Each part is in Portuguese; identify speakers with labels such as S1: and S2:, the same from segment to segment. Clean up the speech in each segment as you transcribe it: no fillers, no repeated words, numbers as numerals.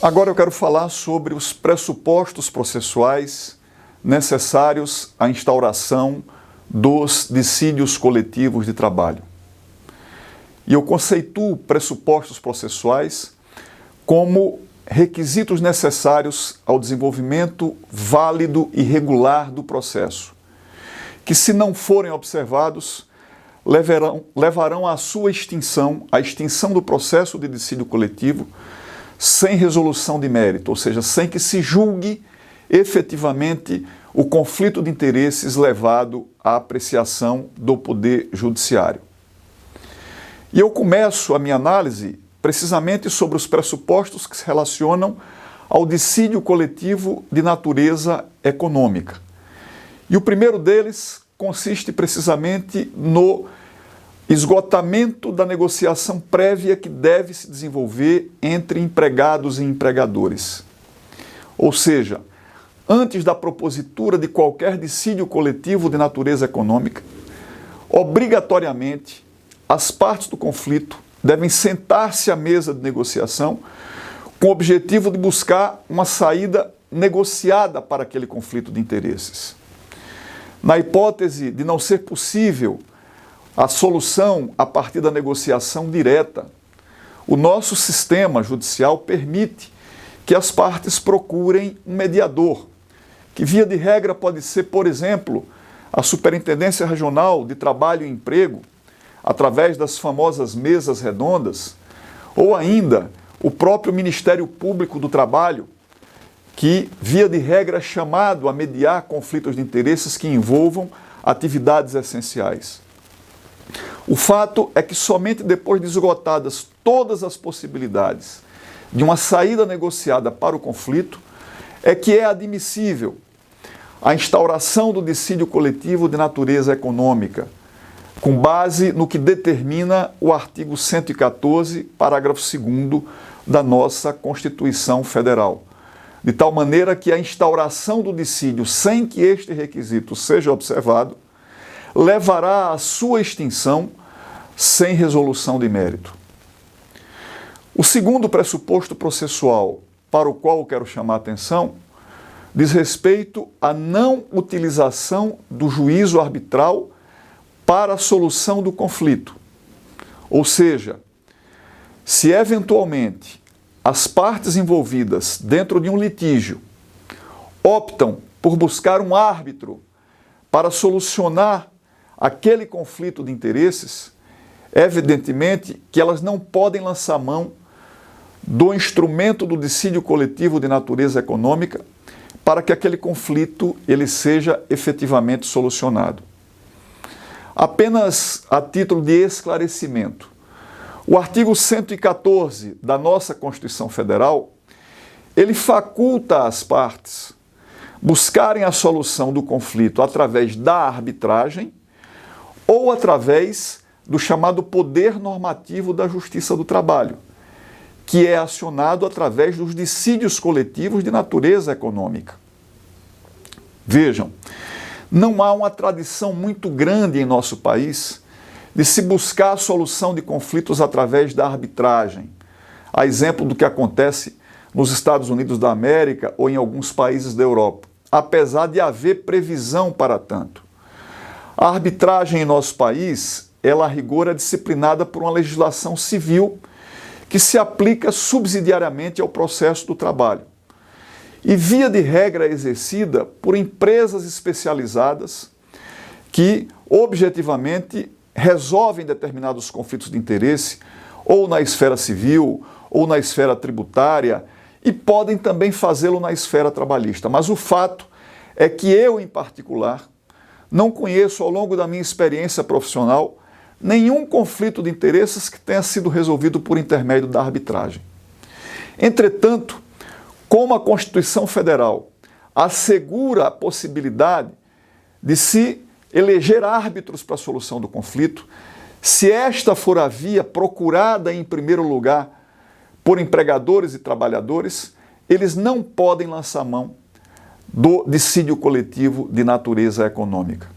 S1: Agora eu quero falar sobre os pressupostos processuais necessários à instauração dos dissídios coletivos de trabalho. E eu conceituo pressupostos processuais como requisitos necessários ao desenvolvimento válido e regular do processo, que, se não forem observados, levarão à sua extinção, à extinção do processo de dissídio coletivo, sem resolução de mérito, ou seja, sem que se julgue efetivamente o conflito de interesses levado à apreciação do Poder Judiciário. E eu começo a minha análise precisamente sobre os pressupostos que se relacionam ao dissídio coletivo de natureza econômica. E o primeiro deles consiste precisamente no esgotamento da negociação prévia que deve se desenvolver entre empregados e empregadores. Ou seja, antes da propositura de qualquer dissídio coletivo de natureza econômica, obrigatoriamente as partes do conflito devem sentar-se à mesa de negociação com o objetivo de buscar uma saída negociada para aquele conflito de interesses. Na hipótese de não ser possível a solução a partir da negociação direta, o nosso sistema judicial permite que as partes procurem um mediador, que via de regra pode ser, por exemplo, a Superintendência Regional de Trabalho e Emprego, através das famosas mesas redondas, ou ainda o próprio Ministério Público do Trabalho, que via de regra é chamado a mediar conflitos de interesses que envolvam atividades essenciais. O fato é que somente depois de esgotadas todas as possibilidades de uma saída negociada para o conflito, é que é admissível a instauração do dissídio coletivo de natureza econômica, com base no que determina o artigo 114, parágrafo 2º da nossa Constituição Federal. De tal maneira que a instauração do dissídio sem que este requisito seja observado, levará à sua extinção sem resolução de mérito. O segundo pressuposto processual para o qual eu quero chamar a atenção diz respeito à não utilização do juízo arbitral para a solução do conflito. Ou seja, se eventualmente as partes envolvidas dentro de um litígio optam por buscar um árbitro para solucionar aquele conflito de interesses, evidentemente que elas não podem lançar mão do instrumento do dissídio coletivo de natureza econômica para que aquele conflito ele seja efetivamente solucionado. Apenas a título de esclarecimento, o artigo 114 da nossa Constituição Federal, ele faculta às partes buscarem a solução do conflito através da arbitragem ou através do chamado poder normativo da Justiça do Trabalho, que é acionado através dos dissídios coletivos de natureza econômica. Vejam, não há uma tradição muito grande em nosso país de se buscar a solução de conflitos através da arbitragem, a exemplo do que acontece nos Estados Unidos da América ou em alguns países da Europa, apesar de haver previsão para tanto. A arbitragem em nosso país, ela a rigor é disciplinada por uma legislação civil que se aplica subsidiariamente ao processo do trabalho. E via de regra é exercida por empresas especializadas que objetivamente resolvem determinados conflitos de interesse ou na esfera civil ou na esfera tributária e podem também fazê-lo na esfera trabalhista. Mas o fato é que eu, em particular, não conheço ao longo da minha experiência profissional nenhum conflito de interesses que tenha sido resolvido por intermédio da arbitragem. Entretanto, como a Constituição Federal assegura a possibilidade de se eleger árbitros para a solução do conflito, se esta for a via procurada em primeiro lugar por empregadores e trabalhadores, eles não podem lançar mão do dissídio coletivo de natureza econômica.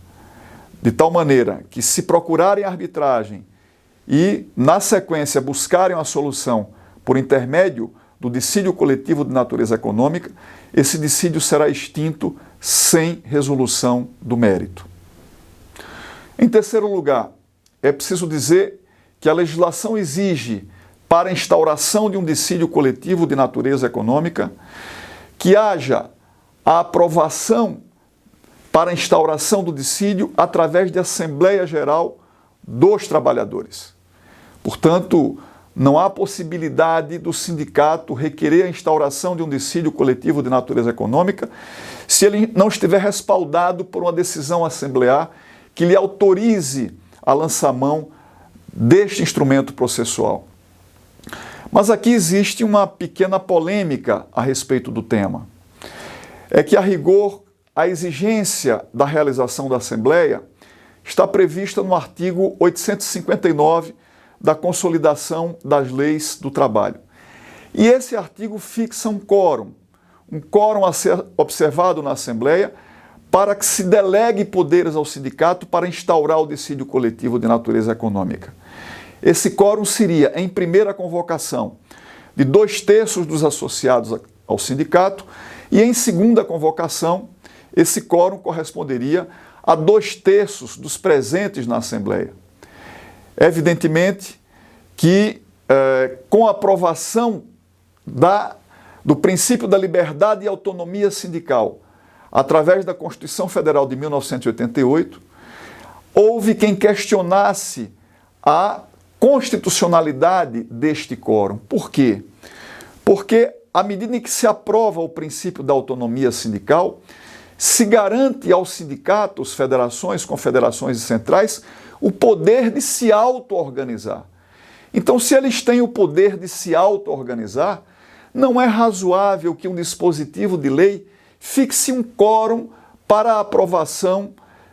S1: De tal maneira que, se procurarem arbitragem e, na sequência, buscarem a solução por intermédio do dissídio coletivo de natureza econômica, esse dissídio será extinto sem resolução do mérito. Em terceiro lugar, é preciso dizer que a legislação exige, para a instauração de um dissídio coletivo de natureza econômica, que haja a aprovação para a instauração do dissídio através de Assembleia Geral dos Trabalhadores. Portanto, não há possibilidade do sindicato requerer a instauração de um dissídio coletivo de natureza econômica se ele não estiver respaldado por uma decisão assemblear que lhe autorize a lançamão deste instrumento processual. Mas aqui existe uma pequena polêmica a respeito do tema. É que, a rigor, a exigência da realização da Assembleia está prevista no artigo 859 da Consolidação das Leis do Trabalho. E esse artigo fixa um quórum a ser observado na Assembleia para que se delegue poderes ao sindicato para instaurar o dissídio coletivo de natureza econômica. Esse quórum seria, em primeira convocação, de 2/3 dos associados ao sindicato e, em segunda convocação, esse quórum corresponderia a 2/3 dos presentes na Assembleia. Evidentemente que, com a aprovação do princípio da liberdade e autonomia sindical, através da Constituição Federal de 1988, houve quem questionasse a constitucionalidade deste quórum. Por quê? Porque, à medida em que se aprova o princípio da autonomia sindical, se garante aos sindicatos, federações, confederações e centrais o poder de se auto-organizar. Então, se eles têm o poder de se auto-organizar, não é razoável que um dispositivo de lei fixe um quórum para a aprovação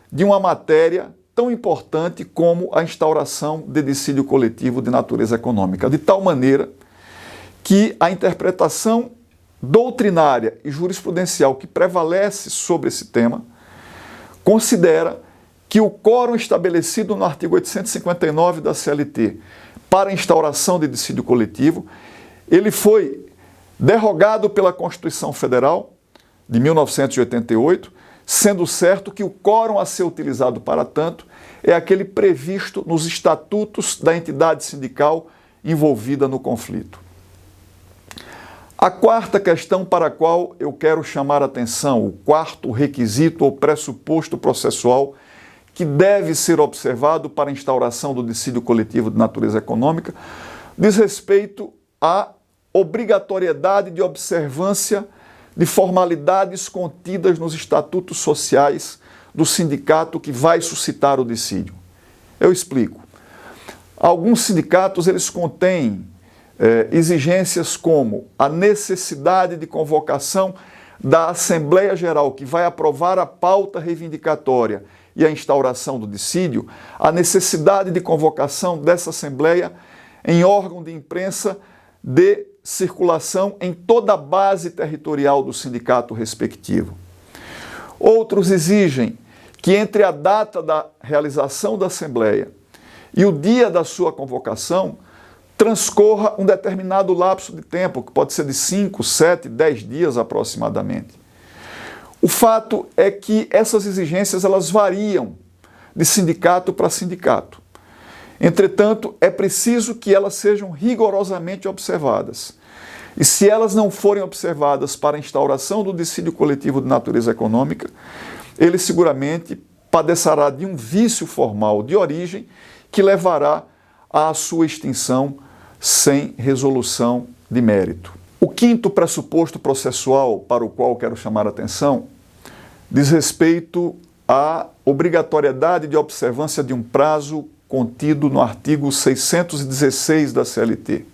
S1: de uma matéria tão importante como a instauração de dissídio coletivo de natureza econômica, de tal maneira que a interpretação doutrinária e jurisprudencial que prevalece sobre esse tema considera que o quórum estabelecido no artigo 859 da CLT para a instauração de dissídio coletivo, ele foi derrogado pela Constituição Federal de 1988, sendo certo que o quórum a ser utilizado para tanto é aquele previsto nos estatutos da entidade sindical envolvida no conflito. A quarta questão para a qual eu quero chamar a atenção, o quarto requisito ou pressuposto processual que deve ser observado para a instauração do dissídio coletivo de natureza econômica, diz respeito à obrigatoriedade de observância de formalidades contidas nos estatutos sociais do sindicato que vai suscitar o dissídio. Eu explico. Alguns sindicatos eles contêm exigências como a necessidade de convocação da Assembleia Geral, que vai aprovar a pauta reivindicatória e a instauração do dissídio, a necessidade de convocação dessa Assembleia em órgão de imprensa de circulação em toda a base territorial do sindicato respectivo. Outros exigem que entre a data da realização da Assembleia e o dia da sua convocação transcorra um determinado lapso de tempo, que pode ser de 5, 7, 10 dias aproximadamente. O fato é que essas exigências elas variam de sindicato para sindicato. Entretanto, é preciso que elas sejam rigorosamente observadas. E se elas não forem observadas para a instauração do dissídio coletivo de natureza econômica, ele seguramente padecerá de um vício formal de origem que levará à sua extinção sem resolução de mérito. O quinto pressuposto processual para o qual quero chamar a atenção diz respeito à obrigatoriedade de observância de um prazo contido no artigo 616 da CLT,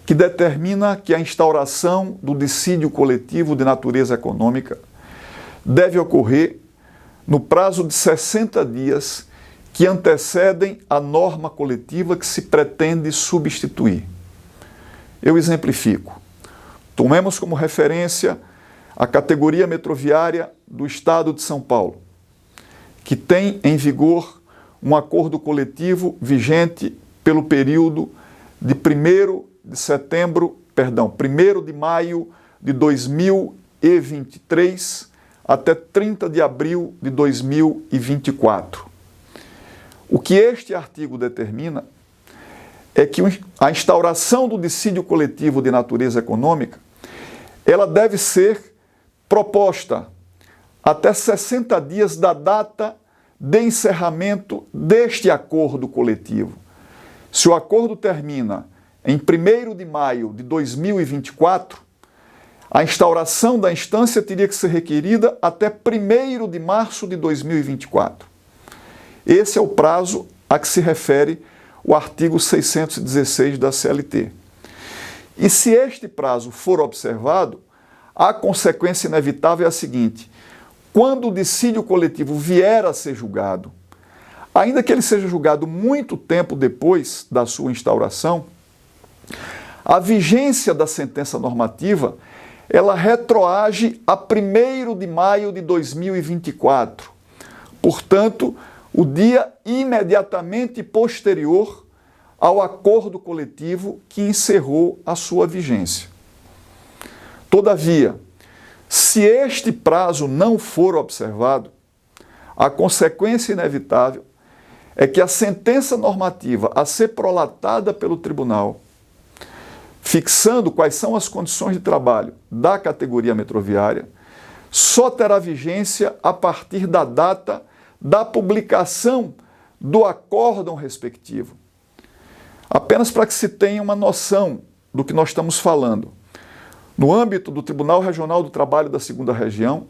S1: que determina que a instauração do dissídio coletivo de natureza econômica deve ocorrer no prazo de 60 dias que antecedem a norma coletiva que se pretende substituir. Eu exemplifico. Tomemos como referência a categoria metroviária do Estado de São Paulo, que tem em vigor um acordo coletivo vigente pelo período de 1º de setembro 1º de maio de 2023 até 30 de abril de 2024. O que este artigo determina é que a instauração do dissídio coletivo de natureza econômica, ela deve ser proposta até 60 dias da data de encerramento deste acordo coletivo. Se o acordo termina em 1º de maio de 2024, a instauração da instância teria que ser requerida até 1º de março de 2024. Esse é o prazo a que se refere o artigo 616 da CLT. E se este prazo for observado, a consequência inevitável é a seguinte: quando o dissídio coletivo vier a ser julgado, ainda que ele seja julgado muito tempo depois da sua instauração, a vigência da sentença normativa, ela retroage a 1º de maio de 2024. Portanto, o dia imediatamente posterior ao acordo coletivo que encerrou a sua vigência. Todavia, se este prazo não for observado, a consequência inevitável é que a sentença normativa a ser prolatada pelo tribunal, fixando quais são as condições de trabalho da categoria metroviária, só terá vigência a partir da data da publicação do acórdão respectivo. Apenas para que se tenha uma noção do que nós estamos falando. No âmbito do Tribunal Regional do Trabalho da 2ª Região,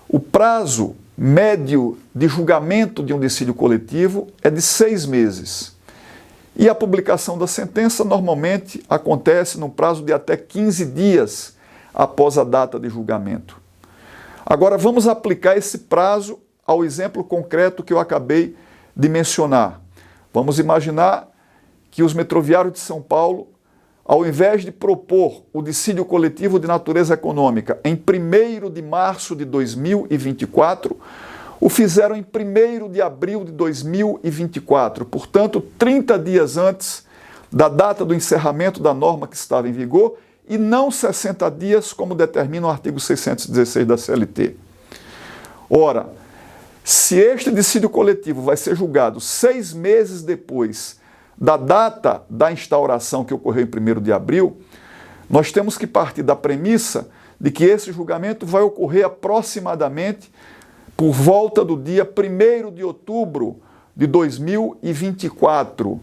S1: o prazo médio de julgamento de um dissídio coletivo é de 6 meses. E a publicação da sentença normalmente acontece num prazo de até 15 dias após a data de julgamento. Agora vamos aplicar esse prazo ao exemplo concreto que eu acabei de mencionar. Vamos imaginar que os metroviários de São Paulo, ao invés de propor o dissídio coletivo de natureza econômica em 1º de março de 2024, o fizeram em 1º de abril de 2024, portanto, 30 dias antes da data do encerramento da norma que estava em vigor e não 60 dias, como determina o artigo 616 da CLT. Ora, se este dissídio coletivo vai ser julgado 6 meses depois da data da instauração que ocorreu em 1º de abril, nós temos que partir da premissa de que esse julgamento vai ocorrer aproximadamente por volta do dia 1º de outubro de 2024.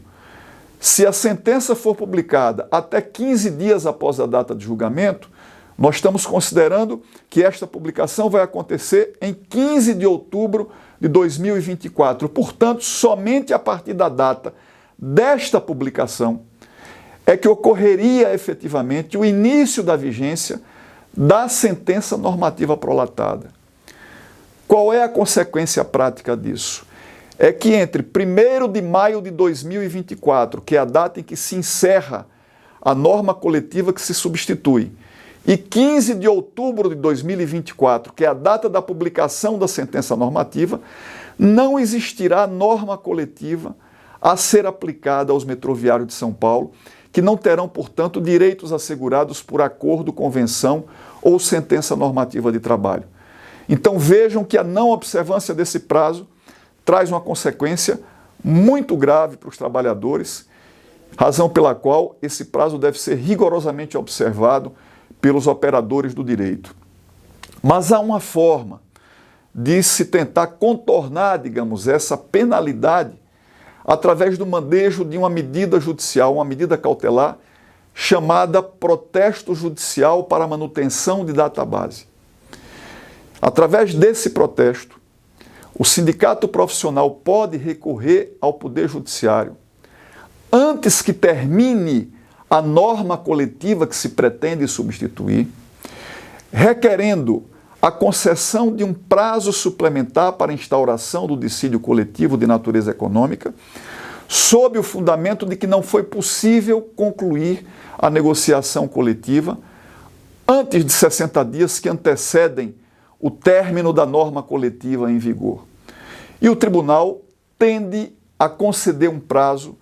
S1: Se a sentença for publicada até 15 dias após a data de julgamento, nós estamos considerando que esta publicação vai acontecer em 15 de outubro de 2024. Portanto, somente a partir da data desta publicação é que ocorreria efetivamente o início da vigência da sentença normativa prolatada. Qual é a consequência prática disso? É que entre 1º de maio de 2024, que é a data em que se encerra a norma coletiva que se substitui, e 15 de outubro de 2024, que é a data da publicação da sentença normativa, não existirá norma coletiva a ser aplicada aos metroviários de São Paulo, que não terão, portanto, direitos assegurados por acordo, convenção ou sentença normativa de trabalho. Então vejam que a não observância desse prazo traz uma consequência muito grave para os trabalhadores, razão pela qual esse prazo deve ser rigorosamente observado pelos operadores do direito. Mas há uma forma de se tentar contornar, digamos, essa penalidade através do manejo de uma medida judicial, uma medida cautelar, chamada protesto judicial para manutenção de database. Através desse protesto, o sindicato profissional pode recorrer ao Poder Judiciário antes que termine a norma coletiva que se pretende substituir, requerendo a concessão de um prazo suplementar para a instauração do dissídio coletivo de natureza econômica, sob o fundamento de que não foi possível concluir a negociação coletiva antes de 60 dias que antecedem o término da norma coletiva em vigor. E o tribunal tende a conceder um prazo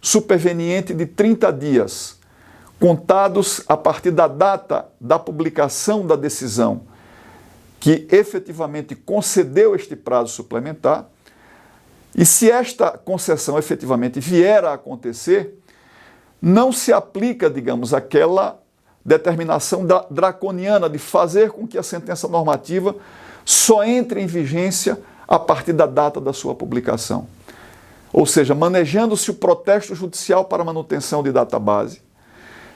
S1: superveniente de 30 dias, contados a partir da data da publicação da decisão que efetivamente concedeu este prazo suplementar, e se esta concessão efetivamente vier a acontecer, não se aplica, digamos, aquela determinação draconiana de fazer com que a sentença normativa só entre em vigência a partir da data da sua publicação. Ou seja, manejando-se o protesto judicial para manutenção de database,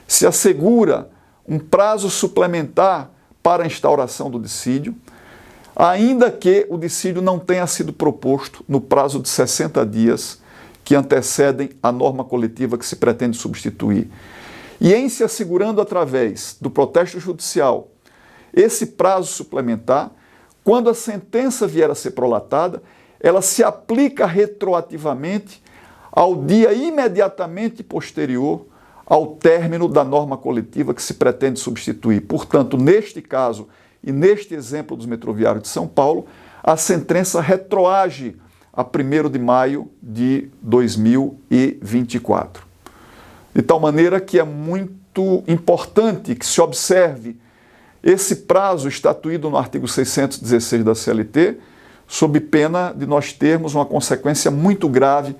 S1: se assegura um prazo suplementar para a instauração do dissídio, ainda que o dissídio não tenha sido proposto no prazo de 60 dias que antecedem a norma coletiva que se pretende substituir. E em se assegurando através do protesto judicial esse prazo suplementar, quando a sentença vier a ser prolatada, ela se aplica retroativamente ao dia imediatamente posterior ao término da norma coletiva que se pretende substituir. Portanto, neste caso e neste exemplo dos metroviários de São Paulo, a sentença retroage a 1º de maio de 2024. De tal maneira que é muito importante que se observe esse prazo estatuído no artigo 616 da CLT, sob pena de nós termos uma consequência muito grave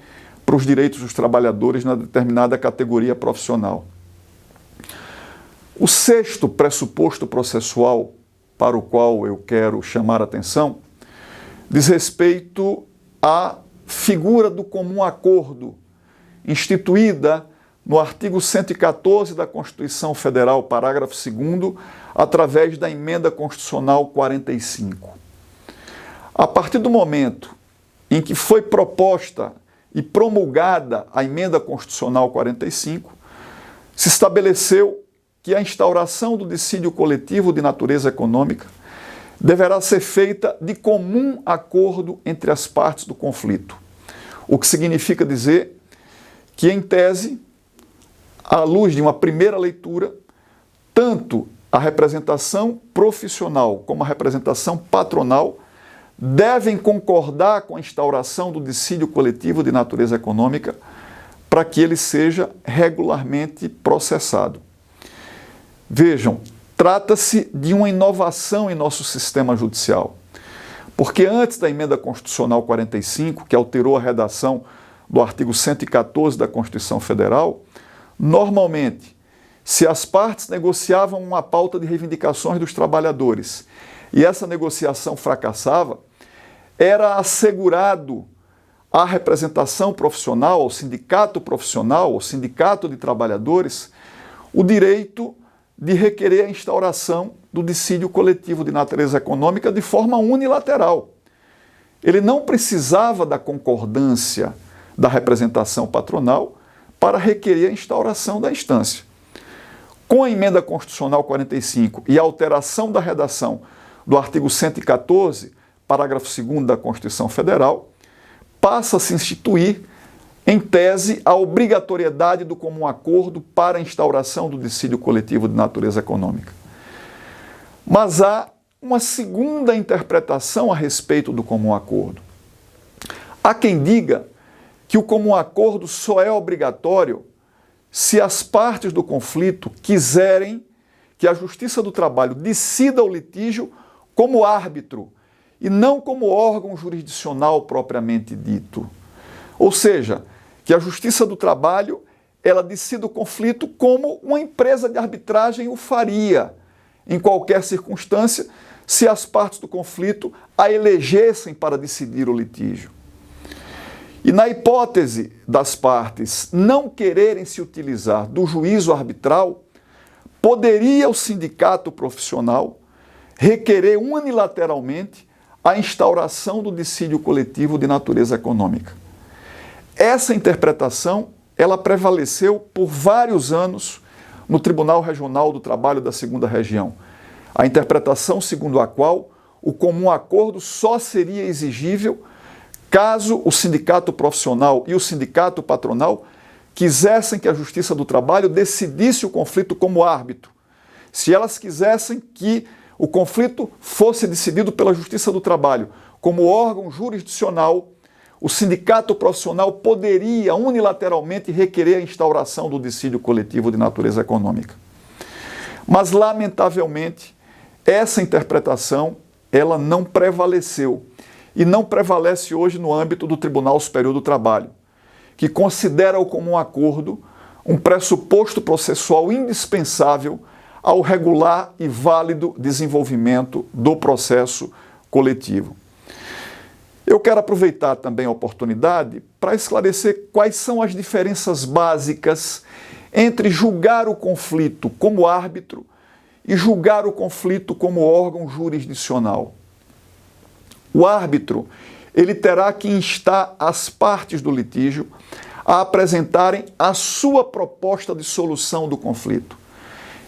S1: para os direitos dos trabalhadores na determinada categoria profissional. O 6º pressuposto processual para o qual eu quero chamar a atenção diz respeito à figura do comum acordo instituída no artigo 114 da Constituição Federal, parágrafo 2º, através da Emenda Constitucional 45. A partir do momento em que foi proposta e promulgada a Emenda Constitucional 45, se estabeleceu que a instauração do dissídio coletivo de natureza econômica deverá ser feita de comum acordo entre as partes do conflito, o que significa dizer que, em tese, à luz de uma primeira leitura, tanto a representação profissional como a representação patronal devem concordar com a instauração do dissídio coletivo de natureza econômica para que ele seja regularmente processado. Vejam, trata-se de uma inovação em nosso sistema judicial, porque antes da Emenda Constitucional 45, que alterou a redação do artigo 114 da Constituição Federal, normalmente, se as partes negociavam uma pauta de reivindicações dos trabalhadores e essa negociação fracassava, era assegurado à representação profissional, ao sindicato profissional, ao sindicato de trabalhadores, o direito de requerer a instauração do dissídio coletivo de natureza econômica de forma unilateral. Ele não precisava da concordância da representação patronal para requerer a instauração da instância. Com a Emenda Constitucional 45 e a alteração da redação do artigo 114, parágrafo 2º da Constituição Federal, passa a se instituir, em tese, a obrigatoriedade do comum acordo para a instauração do dissídio coletivo de natureza econômica. Mas há uma segunda interpretação a respeito do comum acordo. Há quem diga que o comum acordo só é obrigatório se as partes do conflito quiserem que a Justiça do Trabalho decida o litígio como árbitro e não como órgão jurisdicional propriamente dito. Ou seja, que a Justiça do Trabalho ela decida o conflito como uma empresa de arbitragem o faria, em qualquer circunstância, se as partes do conflito a elegessem para decidir o litígio. E na hipótese das partes não quererem se utilizar do juízo arbitral, poderia o sindicato profissional requerer unilateralmente a instauração do dissídio coletivo de natureza econômica. Essa interpretação, ela prevaleceu por vários anos no Tribunal Regional do Trabalho da 2ª Região. A interpretação segundo a qual o comum acordo só seria exigível caso o sindicato profissional e o sindicato patronal quisessem que a Justiça do Trabalho decidisse o conflito como árbitro. Se elas quisessem que o conflito fosse decidido pela Justiça do Trabalho como órgão jurisdicional, o sindicato profissional poderia unilateralmente requerer a instauração do dissídio coletivo de natureza econômica. Mas, lamentavelmente, essa interpretação ela não prevaleceu e não prevalece hoje no âmbito do Tribunal Superior do Trabalho, que considera o comum acordo um pressuposto processual indispensável ao regular e válido desenvolvimento do processo coletivo. Eu quero aproveitar também a oportunidade para esclarecer quais são as diferenças básicas entre julgar o conflito como árbitro e julgar o conflito como órgão jurisdicional. O árbitro, ele terá que instar as partes do litígio a apresentarem a sua proposta de solução do conflito.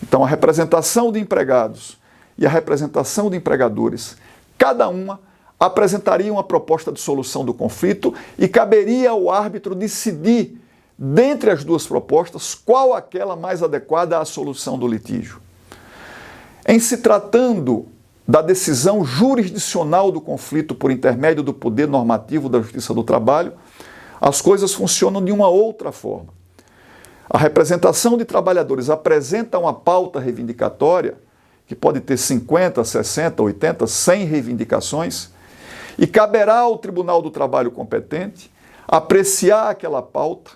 S1: Então, a representação de empregados e a representação de empregadores, cada uma apresentaria uma proposta de solução do conflito e caberia ao árbitro decidir, dentre as duas propostas, qual aquela mais adequada à solução do litígio. Em se tratando da decisão jurisdicional do conflito por intermédio do poder normativo da Justiça do Trabalho, as coisas funcionam de uma outra forma. A representação de trabalhadores apresenta uma pauta reivindicatória, que pode ter 50, 60, 80, 100 reivindicações, e caberá ao Tribunal do Trabalho competente apreciar aquela pauta,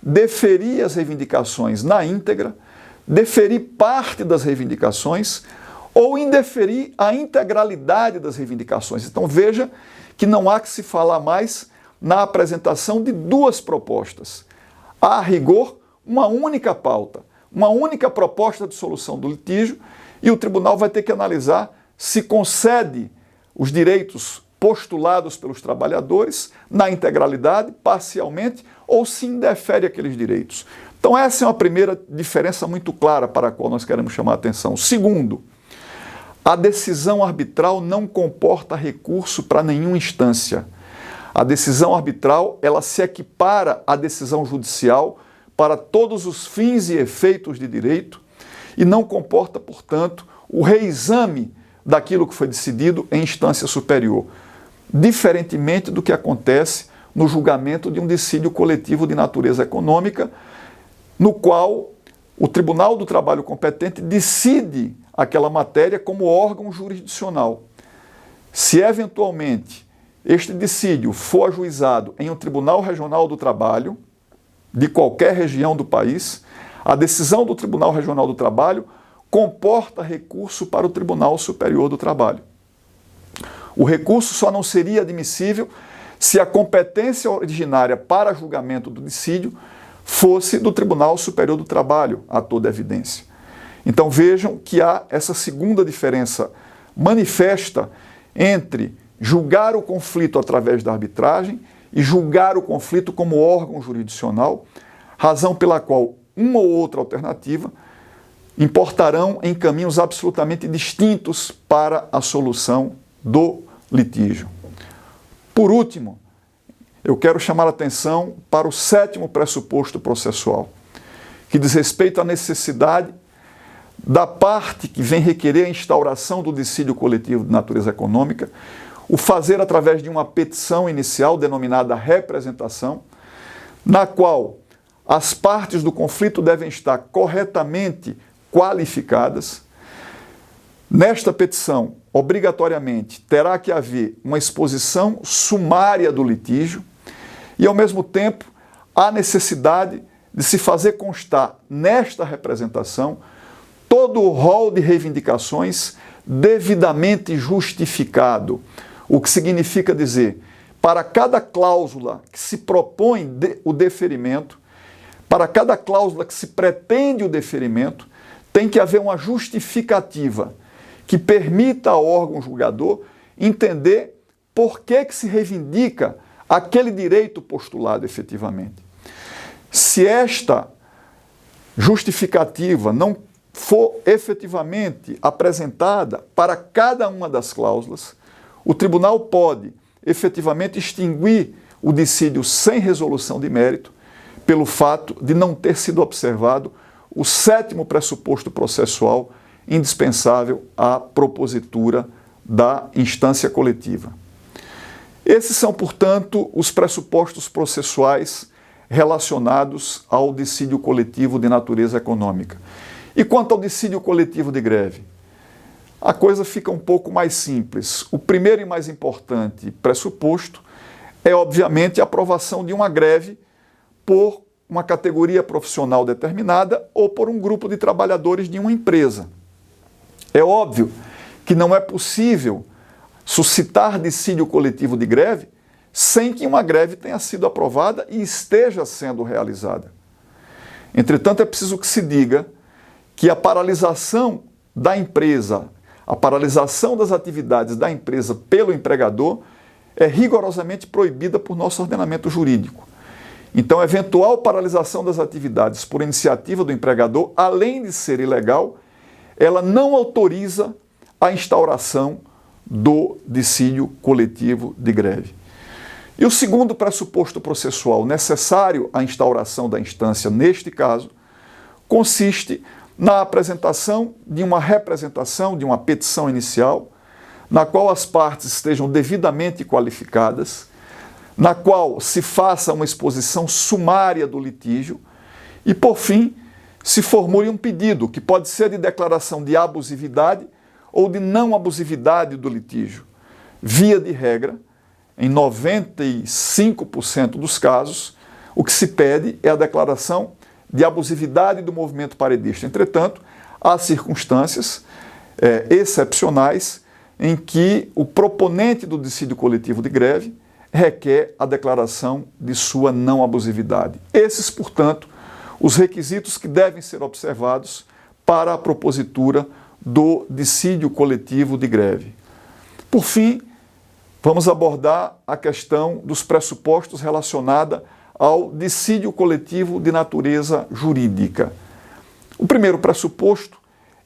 S1: deferir as reivindicações na íntegra, deferir parte das reivindicações ou indeferir a integralidade das reivindicações. Então veja que não há que se falar mais na apresentação de duas propostas. Há, a rigor, uma única pauta, uma única proposta de solução do litígio, e o tribunal vai ter que analisar se concede os direitos postulados pelos trabalhadores na integralidade, parcialmente, ou se indefere aqueles direitos. Então essa é uma primeira diferença muito clara para a qual nós queremos chamar a atenção. Segundo, a decisão arbitral não comporta recurso para nenhuma instância. A decisão arbitral, ela se equipara à decisão judicial para todos os fins e efeitos de direito e não comporta, portanto, o reexame daquilo que foi decidido em instância superior, diferentemente do que acontece no julgamento de um dissídio coletivo de natureza econômica, no qual o Tribunal do Trabalho competente decide aquela matéria como órgão jurisdicional. Se eventualmente este dissídio for ajuizado em um Tribunal Regional do Trabalho, de qualquer região do país, a decisão do Tribunal Regional do Trabalho comporta recurso para o Tribunal Superior do Trabalho. O recurso só não seria admissível se a competência originária para julgamento do dissídio fosse do Tribunal Superior do Trabalho, a toda evidência. Então vejam que há essa segunda diferença manifesta entre julgar o conflito através da arbitragem e julgar o conflito como órgão jurisdicional, razão pela qual uma ou outra alternativa importarão em caminhos absolutamente distintos para a solução do litígio. Por último, eu quero chamar a atenção para o sétimo pressuposto processual, que diz respeito à necessidade da parte que vem requerer a instauração do dissídio coletivo de natureza econômica, o fazer através de uma petição inicial denominada representação, na qual as partes do conflito devem estar corretamente qualificadas. Nesta petição, obrigatoriamente, terá que haver uma exposição sumária do litígio e, ao mesmo tempo, há necessidade de se fazer constar nesta representação todo o rol de reivindicações devidamente justificado, o que significa dizer, para cada cláusula que se propõe o deferimento, para cada cláusula que se pretende o deferimento, tem que haver uma justificativa que permita ao órgão julgador entender por que se reivindica aquele direito postulado efetivamente. Se esta justificativa não for efetivamente apresentada para cada uma das cláusulas, o tribunal pode efetivamente extinguir o dissídio sem resolução de mérito pelo fato de não ter sido observado o sétimo pressuposto processual indispensável à propositura da instância coletiva. Esses são, portanto, os pressupostos processuais relacionados ao dissídio coletivo de natureza econômica. E quanto ao dissídio coletivo de greve? A coisa fica um pouco mais simples. O primeiro e mais importante pressuposto é, obviamente, a aprovação de uma greve por uma categoria profissional determinada ou por um grupo de trabalhadores de uma empresa. É óbvio que não é possível suscitar dissídio coletivo de greve sem que uma greve tenha sido aprovada e esteja sendo realizada. Entretanto, é preciso que se diga que a paralisação da empresa, a paralisação das atividades da empresa pelo empregador é rigorosamente proibida por nosso ordenamento jurídico. Então, a eventual paralisação das atividades por iniciativa do empregador, além de ser ilegal, ela não autoriza a instauração do dissídio coletivo de greve. E o segundo pressuposto processual necessário à instauração da instância, neste caso, consiste na apresentação de uma representação, de uma petição inicial, na qual as partes estejam devidamente qualificadas, na qual se faça uma exposição sumária do litígio e, por fim, se formule um pedido, que pode ser de declaração de abusividade ou de não abusividade do litígio. Via de regra, em 95% dos casos, o que se pede é a declaração de abusividade do movimento paredista. Entretanto, há circunstâncias excepcionais em que o proponente do dissídio coletivo de greve requer a declaração de sua não abusividade. Esses, portanto, os requisitos que devem ser observados para a propositura do dissídio coletivo de greve. Por fim, vamos abordar a questão dos pressupostos relacionada ao dissídio coletivo de natureza jurídica. O primeiro pressuposto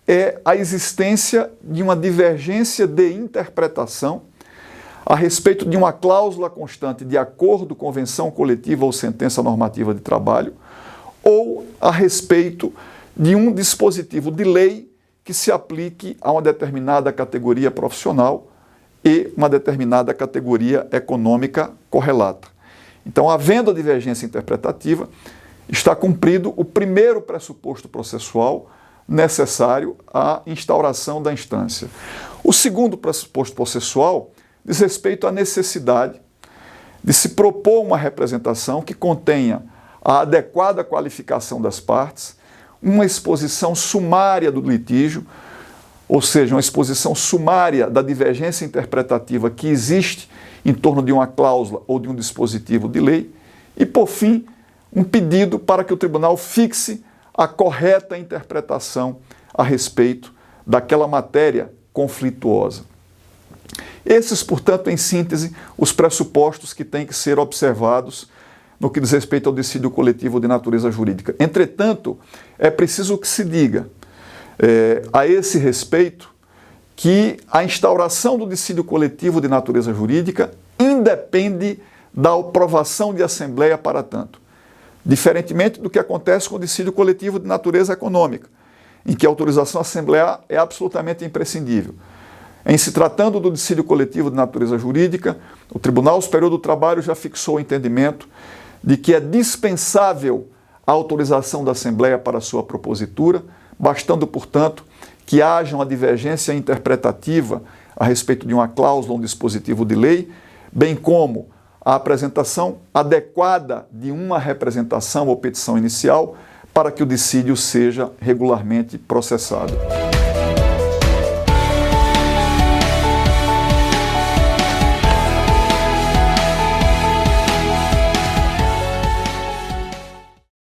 S1: é a existência de uma divergência de interpretação a respeito de uma cláusula constante de acordo, convenção coletiva ou sentença normativa de trabalho, ou a respeito de um dispositivo de lei que se aplique a uma determinada categoria profissional e uma determinada categoria econômica correlata. Então, havendo a divergência interpretativa, está cumprido o primeiro pressuposto processual necessário à instauração da instância. O segundo pressuposto processual diz respeito à necessidade de se propor uma representação que contenha a adequada qualificação das partes, uma exposição sumária do litígio, ou seja, uma exposição sumária da divergência interpretativa que existe em torno de uma cláusula ou de um dispositivo de lei, e, por fim, um pedido para que o tribunal fixe a correta interpretação a respeito daquela matéria conflituosa. Esses, portanto, em síntese, os pressupostos que têm que ser observados no que diz respeito ao dissídio coletivo de natureza jurídica. Entretanto, é preciso que se diga a esse respeito que a instauração do dissídio coletivo de natureza jurídica independe da aprovação de assembleia para tanto, diferentemente do que acontece com o dissídio coletivo de natureza econômica, em que a autorização assemblear é absolutamente imprescindível. Em se tratando do dissídio coletivo de natureza jurídica, o Tribunal Superior do Trabalho já fixou o entendimento de que é dispensável a autorização da Assembleia para sua propositura, bastando, portanto, que haja uma divergência interpretativa a respeito de uma cláusula ou um dispositivo de lei, bem como a apresentação adequada de uma representação ou petição inicial para que o dissídio seja regularmente processado.